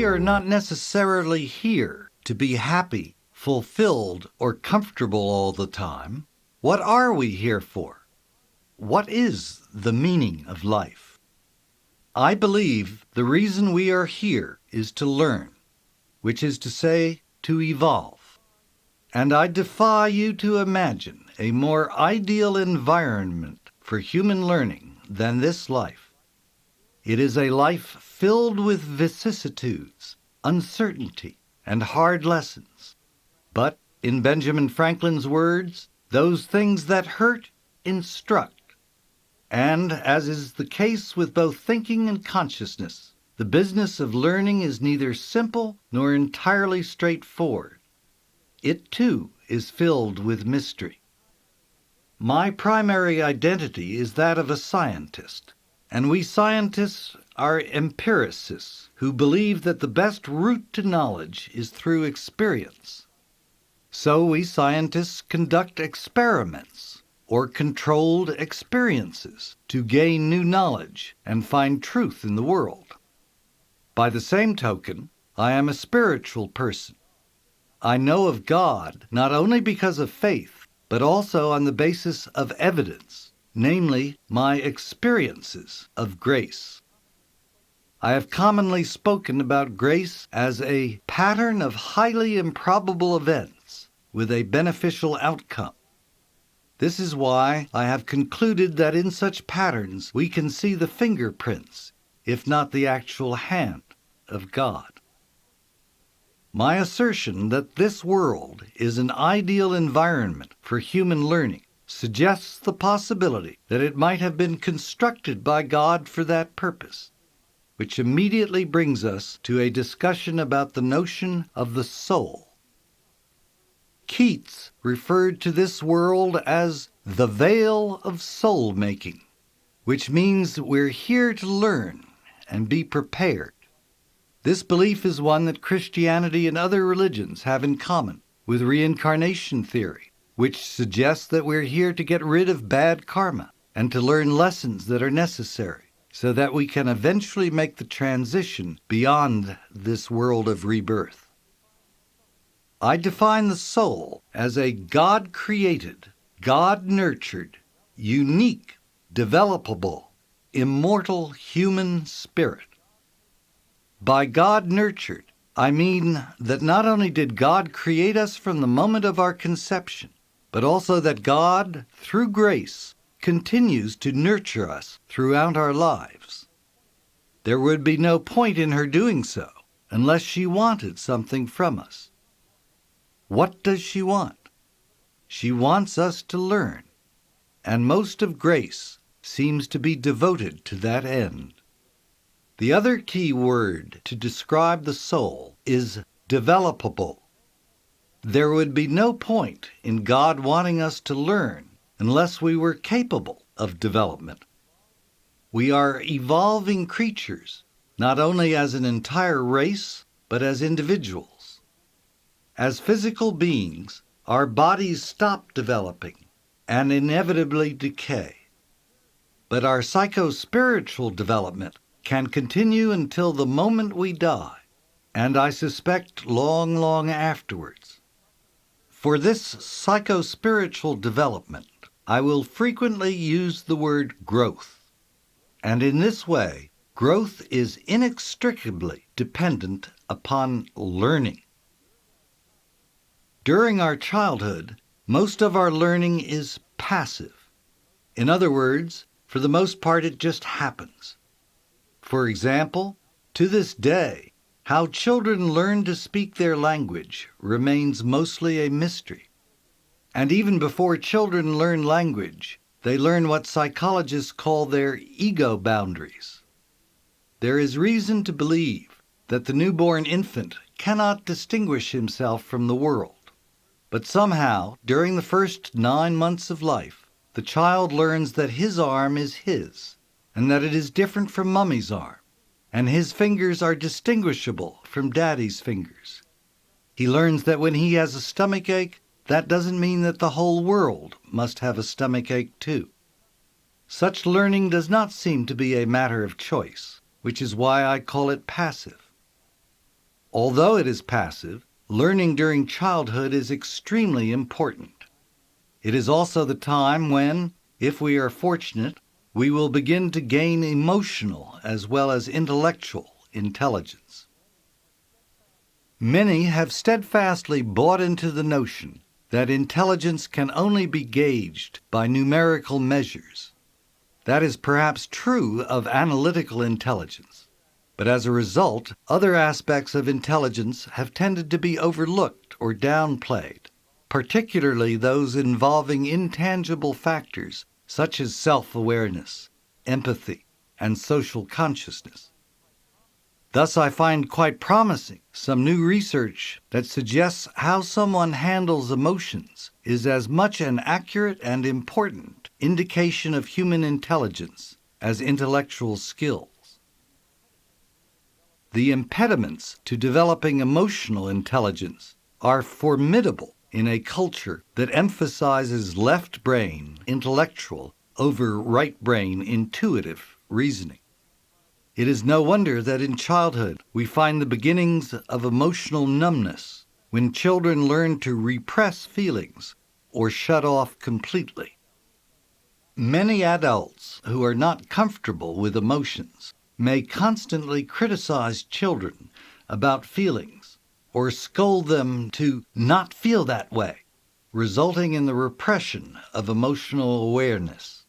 we are not necessarily here to be happy, fulfilled, or comfortable all the time, what are we here for? What is the meaning of life? I believe the reason we are here is to learn, which is to say, to evolve. And I defy you to imagine a more ideal environment for human learning than this life. It is a life filled with vicissitudes, uncertainty, and hard lessons. But, in Benjamin Franklin's words, those things that hurt instruct. And, as is the case with both thinking and consciousness, the business of learning is neither simple nor entirely straightforward. It, too, is filled with mystery. My primary identity is that of a scientist, and we scientists are empiricists who believe that the best route to knowledge is through experience. So we scientists conduct experiments or controlled experiences to gain new knowledge and find truth in the world. By the same token, I am a spiritual person. I know of God not only because of faith, but also on the basis of evidence, namely my experiences of grace. I have commonly spoken about grace as a pattern of highly improbable events with a beneficial outcome. This is why I have concluded that in such patterns we can see the fingerprints, if not the actual hand, of God. My assertion that this world is an ideal environment for human learning suggests the possibility that it might have been constructed by God for that purpose, which immediately brings us to a discussion about the notion of the soul. Keats referred to this world as the vale of soul-making, which means we're here to learn and be prepared. This belief is one that Christianity and other religions have in common with reincarnation theory, which suggests that we're here to get rid of bad karma and to learn lessons that are necessary so that we can eventually make the transition beyond this world of rebirth. I define the soul as a God-created, God-nurtured, unique, developable, immortal human spirit. By God-nurtured, I mean that not only did God create us from the moment of our conception, but also that God, through grace, continues to nurture us throughout our lives. There would be no point in her doing so unless she wanted something from us. What does she want? She wants us to learn, and most of grace seems to be devoted to that end. The other key word to describe the soul is developable. There would be no point in God wanting us to learn unless we were capable of development. We are evolving creatures, not only as an entire race, but as individuals. As physical beings, our bodies stop developing and inevitably decay. But our psycho-spiritual development can continue until the moment we die, and I suspect long, long afterwards. For this psycho-spiritual development, I will frequently use the word growth. And in this way, growth is inextricably dependent upon learning. During our childhood, most of our learning is passive. In other words, for the most part, it just happens. For example, to this day, how children learn to speak their language remains mostly a mystery. And even before children learn language, they learn what psychologists call their ego boundaries. There is reason to believe that the newborn infant cannot distinguish himself from the world. But somehow, during the first 9 months of life, the child learns that his arm is his, and that it is different from Mummy's arm, and his fingers are distinguishable from Daddy's fingers. He learns that when he has a stomach ache, that doesn't mean that the whole world must have a stomach ache too. Such learning does not seem to be a matter of choice, which is why I call it passive. Although it is passive, learning during childhood is extremely important. It is also the time when, if we are fortunate, we will begin to gain emotional as well as intellectual intelligence. Many have steadfastly bought into the notion that intelligence can only be gauged by numerical measures. That is perhaps true of analytical intelligence, but as a result, other aspects of intelligence have tended to be overlooked or downplayed, particularly those involving intangible factors such as self-awareness, empathy, and social consciousness. Thus, I find quite promising some new research that suggests how someone handles emotions is as much an accurate and important indication of human intelligence as intellectual skills. The impediments to developing emotional intelligence are formidable in a culture that emphasizes left brain intellectual over right brain intuitive reasoning. It is no wonder that in childhood we find the beginnings of emotional numbness when children learn to repress feelings or shut off completely. Many adults who are not comfortable with emotions may constantly criticize children about feelings or scold them to not feel that way, resulting in the repression of emotional awareness.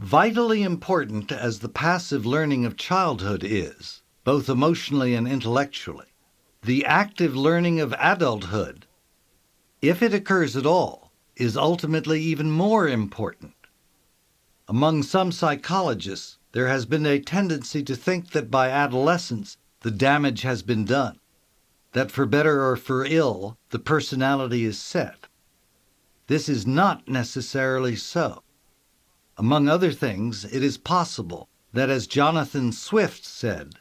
Vitally important as the passive learning of childhood is, both emotionally and intellectually, the active learning of adulthood, if it occurs at all, is ultimately even more important. Among some psychologists, there has been a tendency to think that by adolescence the damage has been done, that for better or for ill the personality is set. This is not necessarily so. Among other things, it is possible that, as Jonathan Swift said,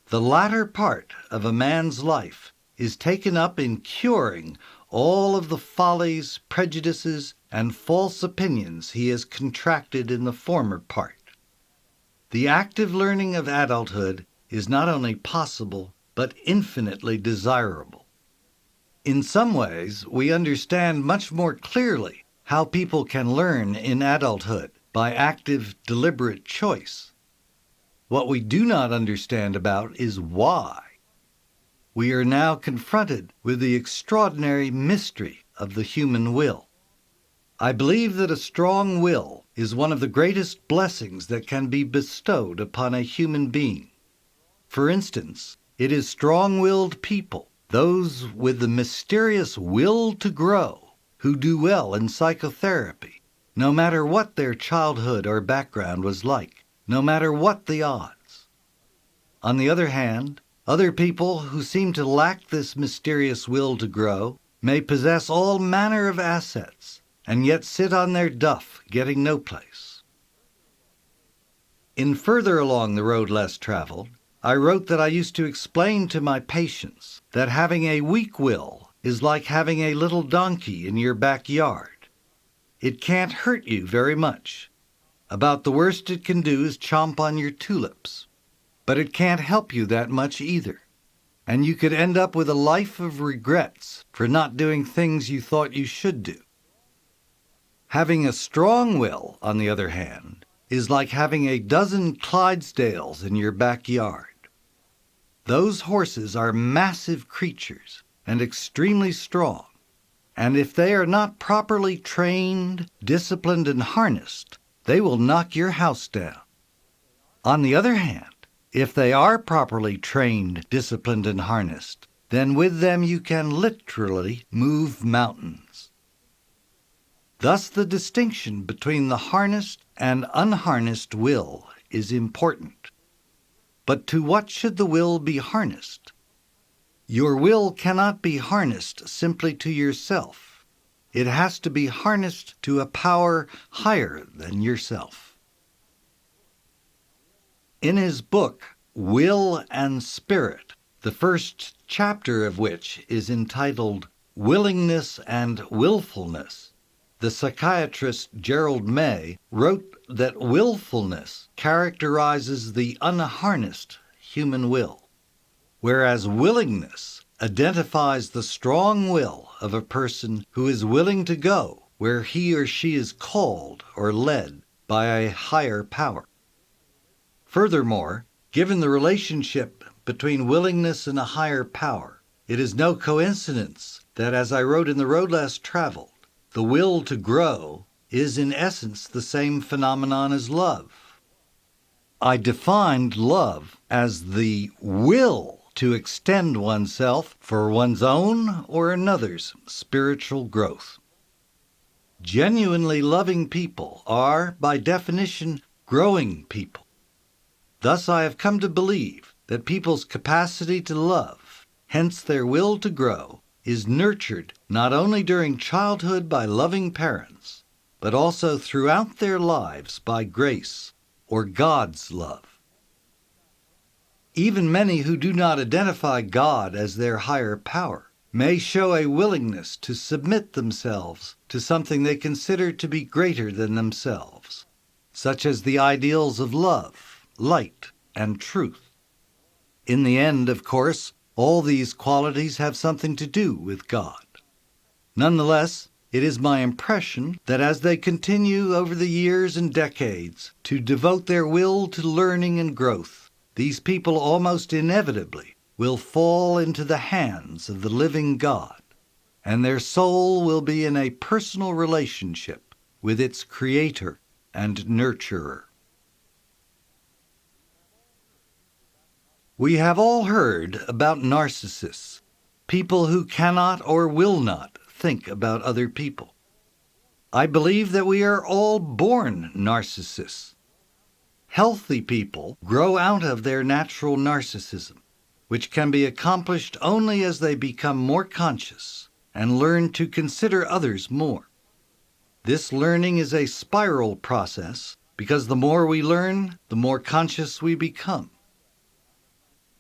the latter part of a man's life is taken up in curing all of the follies, prejudices, and false opinions he has contracted in the former part. The active learning of adulthood is not only possible, but infinitely desirable. In some ways, we understand much more clearly how people can learn in adulthood by active, deliberate choice. What we do not understand about is why. We are now confronted with the extraordinary mystery of the human will. I believe that a strong will is one of the greatest blessings that can be bestowed upon a human being. For instance, it is strong-willed people, those with the mysterious will to grow, who do well in psychotherapy, no matter what their childhood or background was like, no matter what the odds. On the other hand, other people who seem to lack this mysterious will to grow may possess all manner of assets and yet sit on their duff, getting no place. In Further Along the Road Less Traveled, I wrote that I used to explain to my patients that having a weak will is like having a little donkey in your backyard. It can't hurt you very much. About the worst it can do is chomp on your tulips. But it can't help you that much either. And you could end up with a life of regrets for not doing things you thought you should do. Having a strong will, on the other hand, is like having a dozen Clydesdales in your backyard. Those horses are massive creatures and extremely strong. And if they are not properly trained, disciplined, and harnessed, they will knock your house down. On the other hand, if they are properly trained, disciplined, and harnessed, then with them you can literally move mountains. Thus the distinction between the harnessed and unharnessed will is important. But to what should the will be harnessed? Your will cannot be harnessed simply to yourself. It has to be harnessed to a power higher than yourself. In his book, Will and Spirit, the first chapter of which is entitled Willingness and Willfulness, the psychiatrist Gerald May wrote that willfulness characterizes the unharnessed human will. whereas willingness identifies the strong will of a person who is willing to go where he or she is called or led by a higher power. Furthermore, given the relationship between willingness and a higher power, it is no coincidence that, as I wrote in The Road Less Traveled, the will to grow is in essence the same phenomenon as love. I defined love as the will to extend oneself for one's own or another's spiritual growth. Genuinely loving people are, by definition, growing people. Thus I have come to believe that people's capacity to love, hence their will to grow, is nurtured not only during childhood by loving parents, but also throughout their lives by grace or God's love. Even many who do not identify God as their higher power may show a willingness to submit themselves to something they consider to be greater than themselves, such as the ideals of love, light, and truth. In the end, of course, all these qualities have something to do with God. Nonetheless, it is my impression that as they continue over the years and decades to devote their will to learning and growth, these people almost inevitably will fall into the hands of the living God, and their soul will be in a personal relationship with its Creator and Nurturer. We have all heard about narcissists, people who cannot or will not think about other people. I believe that we are all born narcissists. Healthy people grow out of their natural narcissism, which can be accomplished only as they become more conscious and learn to consider others more. This learning is a spiral process because the more we learn, the more conscious we become.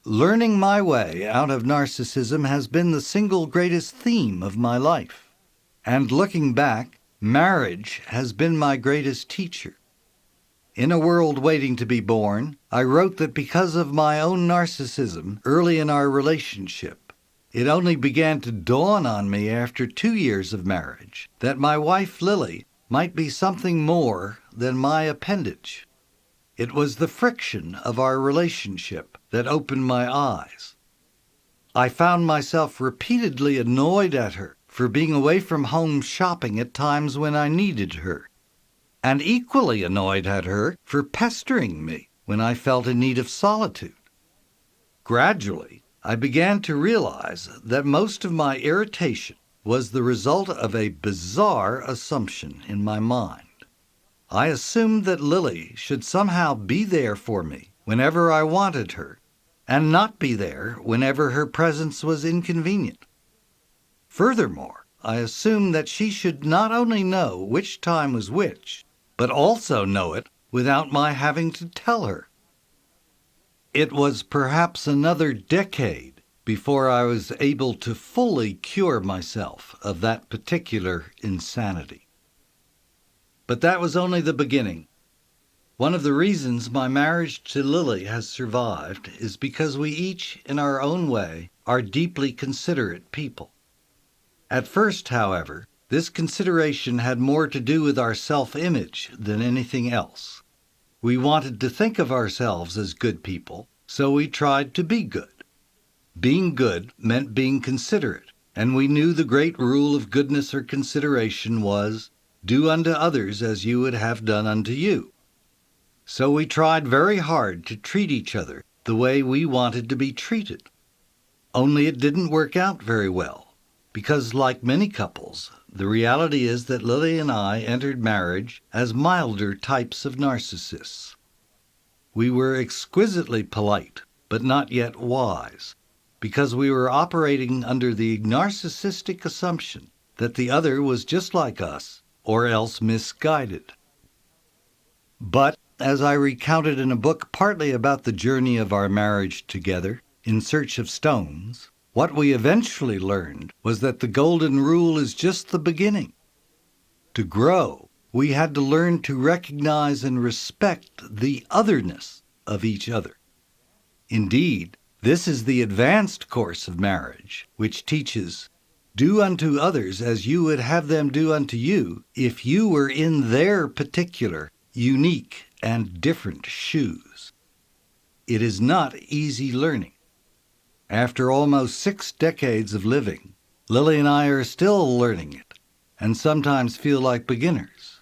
Learning my way out of narcissism has been the single greatest theme of my life. And looking back, marriage has been my greatest teacher. In A World Waiting to Be Born, I wrote that because of my own narcissism early in our relationship, it only began to dawn on me after 2 years of marriage that my wife Lily might be something more than my appendage. It was the friction of our relationship that opened my eyes. I found myself repeatedly annoyed at her for being away from home shopping at times when I needed her, and equally annoyed at her for pestering me when I felt in need of solitude. Gradually, I began to realize that most of my irritation was the result of a bizarre assumption in my mind. I assumed that Lily should somehow be there for me whenever I wanted her, and not be there whenever her presence was inconvenient. Furthermore, I assumed that she should not only know which time was which, but also know it without my having to tell her. It was perhaps another decade before I was able to fully cure myself of that particular insanity. But that was only the beginning. One of the reasons my marriage to Lily has survived is because we each, in our own way, are deeply considerate people. At first, however, this consideration had more to do with our self-image than anything else. We wanted to think of ourselves as good people, so we tried to be good. Being good meant being considerate, and we knew the great rule of goodness or consideration was, do unto others as you would have done unto you. So we tried very hard to treat each other the way we wanted to be treated. Only it didn't work out very well, because like many couples, the reality is that Lily and I entered marriage as milder types of narcissists. We were exquisitely polite, but not yet wise, because we were operating under the narcissistic assumption that the other was just like us, or else misguided. But, as I recounted in a book partly about the journey of our marriage together, In Search of Stones, what we eventually learned was that the golden rule is just the beginning. To grow, we had to learn to recognize and respect the otherness of each other. Indeed, This is the advanced course of marriage, which teaches, do unto others as you would have them do unto you if you were in their particular, unique, and different shoes. It is not easy learning. After almost 6 decades of living, Lily and I are still learning it, and sometimes feel like beginners.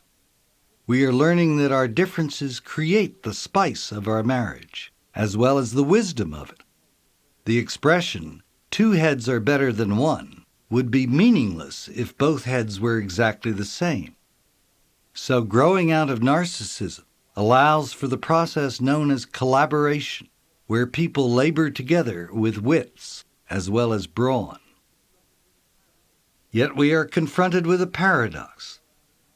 We are learning that our differences create the spice of our marriage, as well as the wisdom of it. The expression, 2 heads are better than one, would be meaningless if both heads were exactly the same. So growing out of narcissism allows for the process known as collaboration, where people labor together with wits as well as brawn. Yet we are confronted with a paradox.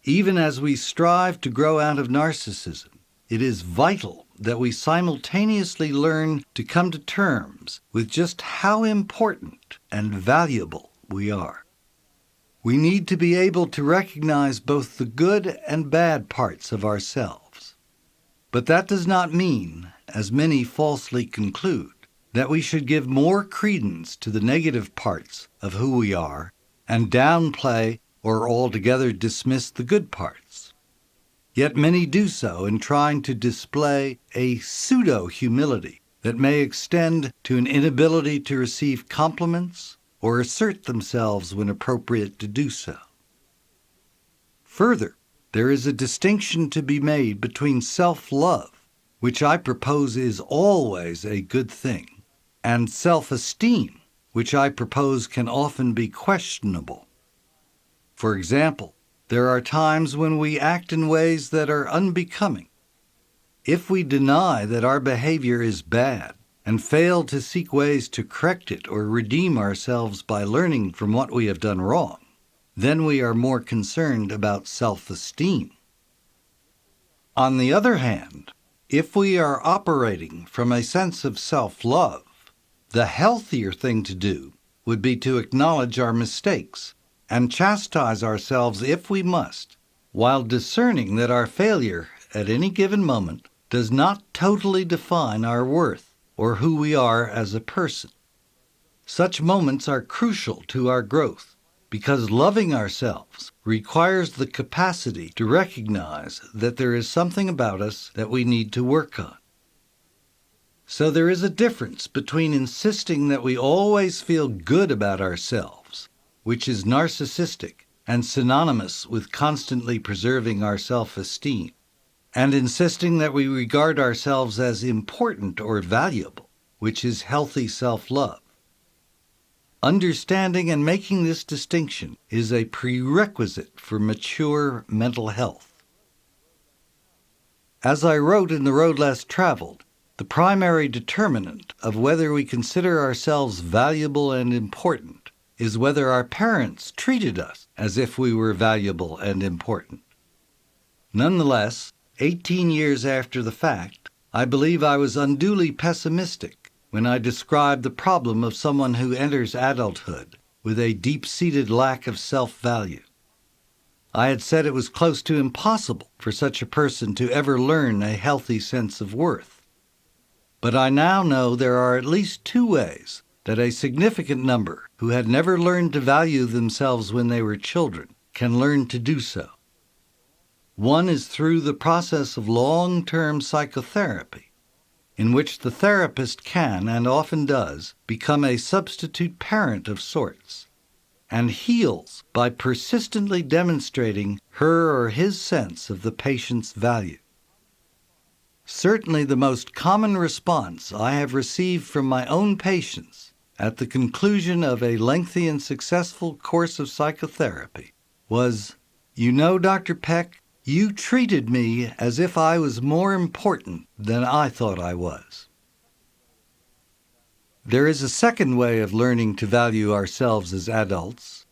Even as we strive to grow out of narcissism, it is vital that we simultaneously learn to come to terms with just how important and valuable we are. We need to be able to recognize both the good and bad parts of ourselves. But that does not mean, as many falsely conclude, that we should give more credence to the negative parts of who we are and downplay or altogether dismiss the good parts. Yet many do so in trying to display a pseudo-humility that may extend to an inability to receive compliments or assert themselves when appropriate to do so. Further, there is a distinction to be made between self-love, which I propose is always a good thing, and self-esteem, which I propose can often be questionable. For example, there are times when we act in ways that are unbecoming. If we deny that our behavior is bad and fail to seek ways to correct it or redeem ourselves by learning from what we have done wrong, then we are more concerned about self-esteem. On the other hand, if we are operating from a sense of self-love, the healthier thing to do would be to acknowledge our mistakes and chastise ourselves if we must, while discerning that our failure at any given moment does not totally define our worth or who we are as a person. Such moments are crucial to our growth because loving ourselves requires the capacity to recognize that there is something about us that we need to work on. So there is a difference between insisting that we always feel good about ourselves, which is narcissistic and synonymous with constantly preserving our self-esteem, and insisting that we regard ourselves as important or valuable, which is healthy self-love. Understanding and making this distinction is a prerequisite for mature mental health. As I wrote in The Road Less Traveled, the primary determinant of whether we consider ourselves valuable and important is whether our parents treated us as if we were valuable and important. Nonetheless, 18 years after the fact, I believe I was unduly pessimistic when I described the problem of someone who enters adulthood with a deep-seated lack of self-value. I had said it was close to impossible for such a person to ever learn a healthy sense of worth. But I now know there are at least 2 ways that a significant number who had never learned to value themselves when they were children can learn to do so. One is through the process of long-term psychotherapy, in which the therapist can, and often does, become a substitute parent of sorts, and heals by persistently demonstrating her or his sense of the patient's value. Certainly the most common response I have received from my own patients at the conclusion of a lengthy and successful course of psychotherapy was, "You know, Dr. Peck, you treated me as if I was more important than I thought I was." There is a second way of learning to value ourselves as adults.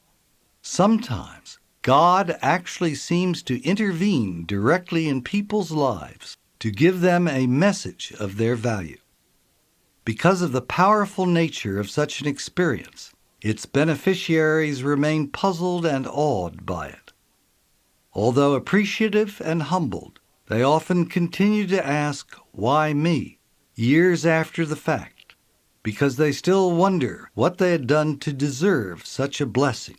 Sometimes God actually seems to intervene directly in people's lives to give them a message of their value. Because of the powerful nature of such an experience, its beneficiaries remain puzzled and awed by it. Although appreciative and humbled, they often continue to ask, "Why me?" years after the fact. because they still wonder what they had done to deserve such a blessing.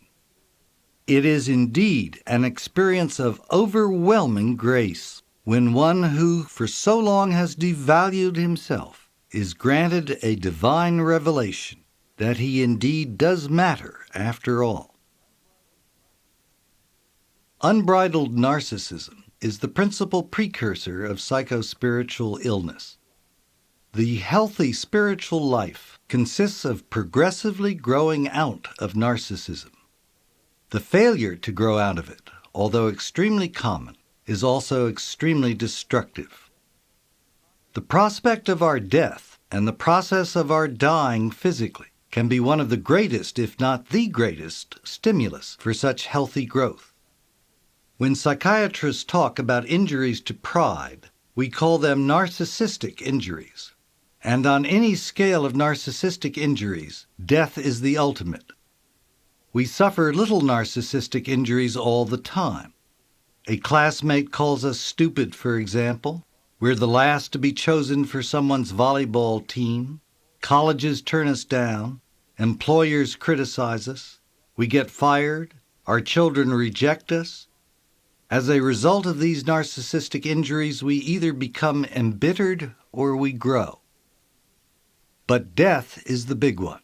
It is indeed an experience of overwhelming grace when one who for so long has devalued himself is granted a divine revelation that he indeed does matter after all. Unbridled narcissism is the principal precursor of psychospiritual illness. The healthy spiritual life consists of progressively growing out of narcissism. The failure to grow out of it, although extremely common, is also extremely destructive. The prospect of our death and the process of our dying physically can be one of the greatest, if not the greatest, stimulus for such healthy growth. When psychiatrists talk about injuries to pride, we call them narcissistic injuries. And on any scale of narcissistic injuries, death is the ultimate. We suffer little narcissistic injuries all the time. A classmate calls us stupid, for example. We're the last to be chosen for someone's volleyball team. Colleges turn us down. Employers criticize us. We get fired. Our children reject us. As a result of these narcissistic injuries, we either become embittered or we grow. But death is the big one.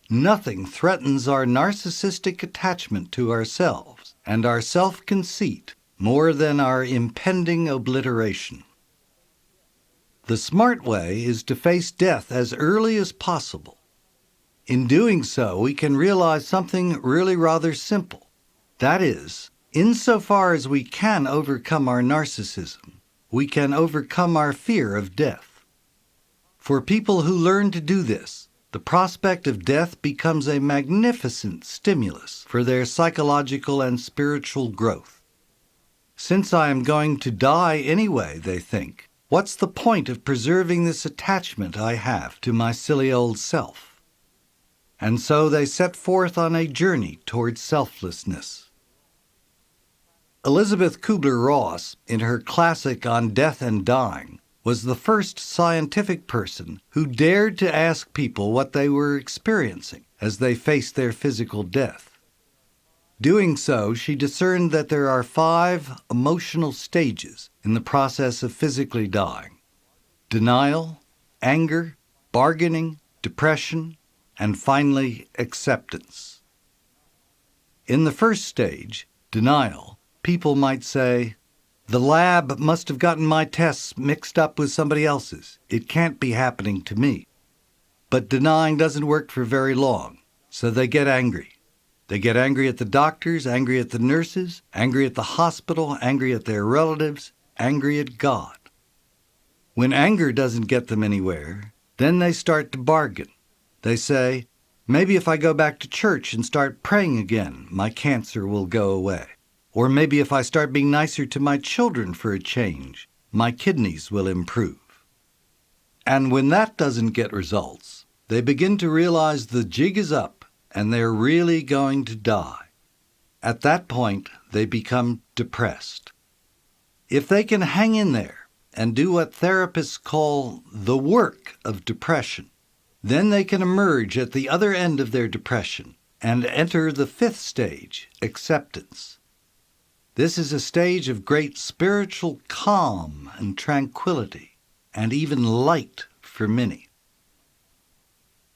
Nothing threatens our narcissistic attachment to ourselves and our self-conceit more than our impending obliteration. The smart way is to face death as early as possible. In doing so, we can realize something really rather simple. That is, insofar as we can overcome our narcissism, we can overcome our fear of death. For people who learn to do this, the prospect of death becomes a magnificent stimulus for their psychological and spiritual growth. Since I am going to die anyway, they think, what's the point of preserving this attachment I have to my silly old self? And so they set forth on a journey towards selflessness. Elizabeth Kubler-Ross, in her classic On Death and Dying, was the first scientific person who dared to ask people what they were experiencing as they faced their physical death. Doing so, she discerned that there are 5 emotional stages in the process of physically dying: denial, anger, bargaining, depression, and finally, acceptance. In the first stage, denial, people might say, "The lab must have gotten my tests mixed up with somebody else's. It can't be happening to me." But denying doesn't work for very long, so they get angry. They get angry at the doctors, angry at the nurses, angry at the hospital, angry at their relatives, angry at God. When anger doesn't get them anywhere, then they start to bargain. They say, maybe if I go back to church and start praying again, my cancer will go away. Or maybe if I start being nicer to my children for a change, my kidneys will improve. And when that doesn't get results, they begin to realize the jig is up and they're really going to die. At that point, they become depressed. If they can hang in there and do what therapists call the work of depression, then they can emerge at the other end of their depression and enter the 5th stage, acceptance. This is a stage of great spiritual calm and tranquility, and even light for many.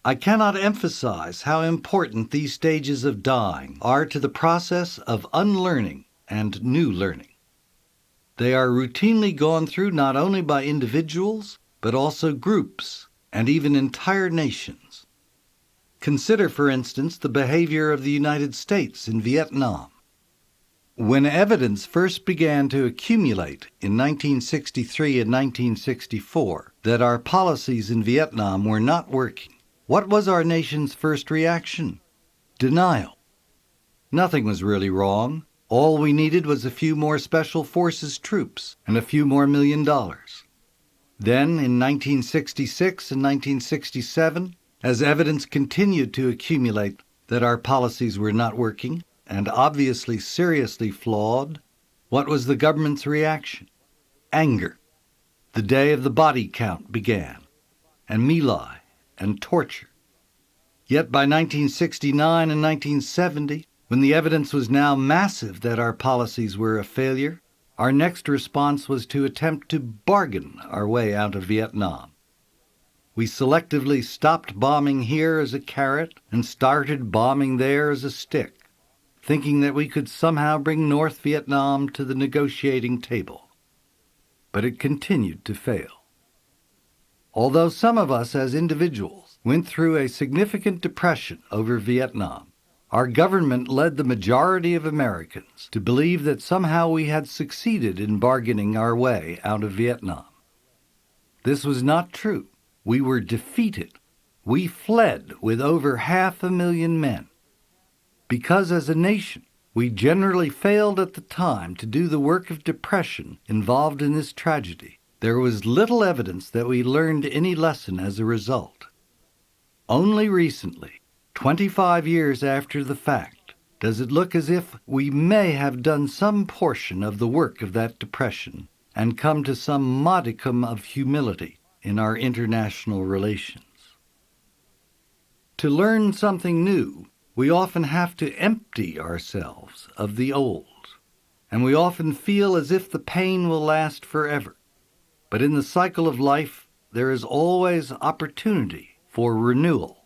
I cannot emphasize how important these stages of dying are to the process of unlearning and new learning. They are routinely gone through not only by individuals, but also groups, and even entire nations. Consider, for instance, the behavior of the United States in Vietnam. When evidence first began to accumulate in 1963 and 1964 that our policies in Vietnam were not working, what was our nation's first reaction? Denial. Nothing was really wrong. All we needed was a few more Special Forces troops and a few more $1 million. Then, in 1966 and 1967, as evidence continued to accumulate that our policies were not working and obviously seriously flawed, what was the government's reaction? Anger. The day of the body count began, and My Lai and torture. Yet by 1969 and 1970, when the evidence was now massive that our policies were a failure, our next response was to attempt to bargain our way out of Vietnam. We selectively stopped bombing here as a carrot and started bombing there as a stick, thinking that we could somehow bring North Vietnam to the negotiating table. But it continued to fail. Although some of us as individuals went through a significant depression over Vietnam, our government led the majority of Americans to believe that somehow we had succeeded in bargaining our way out of Vietnam. This was not true. We were defeated. We fled with over 500,000 men. Because as a nation, we generally failed at the time to do the work of depression involved in this tragedy, there was little evidence that we learned any lesson as a result. Only recently, 25 years after the fact, does it look as if we may have done some portion of the work of that depression and come to some modicum of humility in our international relations. To learn something new, we often have to empty ourselves of the old, and we often feel as if the pain will last forever. But in the cycle of life, there is always opportunity for renewal.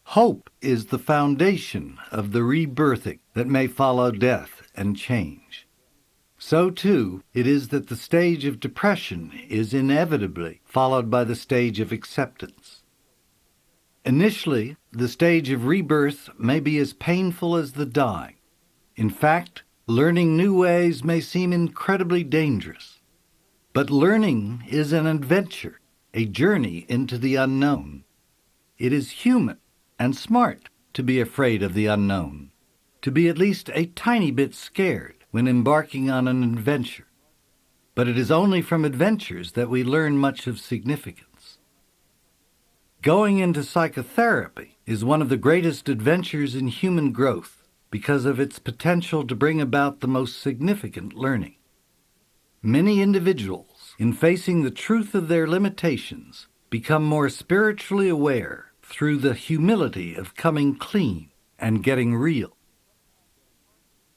Hope is the foundation of the rebirthing that may follow death and change. So, too, it is that the stage of depression is inevitably followed by the stage of acceptance. Initially, the stage of rebirth may be as painful as the dying. In fact, learning new ways may seem incredibly dangerous. But learning is an adventure, a journey into the unknown. It is human and smart to be afraid of the unknown, to be at least a tiny bit scared when embarking on an adventure. But it is only from adventures that we learn much of significance. Going into psychotherapy is one of the greatest adventures in human growth because of its potential to bring about the most significant learning. Many individuals, in facing the truth of their limitations, become more spiritually aware through the humility of coming clean and getting real.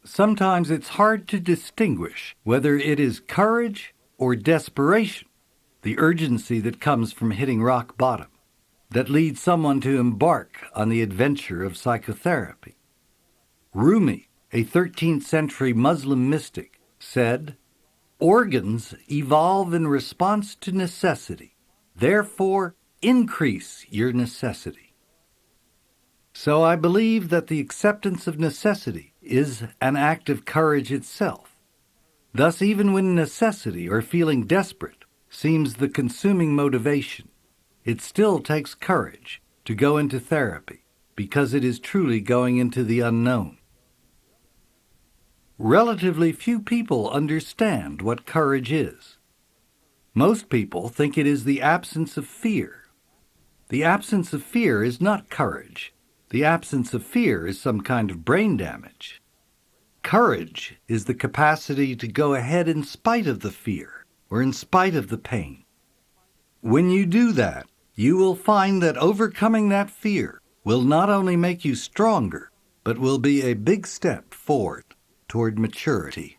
Sometimes it's hard to distinguish whether it is courage or desperation, the urgency that comes from hitting rock bottom, that leads someone to embark on the adventure of psychotherapy. Rumi, a 13th century Muslim mystic, said, "Organs evolve in response to necessity. Therefore, increase your necessity." So I believe that the acceptance of necessity is an act of courage itself. Thus, even when necessity or feeling desperate seems the consuming motivation, it still takes courage to go into therapy because it is truly going into the unknown. Relatively few people understand what courage is. Most people think it is the absence of fear. The absence of fear is not courage. The absence of fear is some kind of brain damage. Courage is the capacity to go ahead in spite of the fear or in spite of the pain. When you do that, you will find that overcoming that fear will not only make you stronger, but will be a big step forward toward maturity.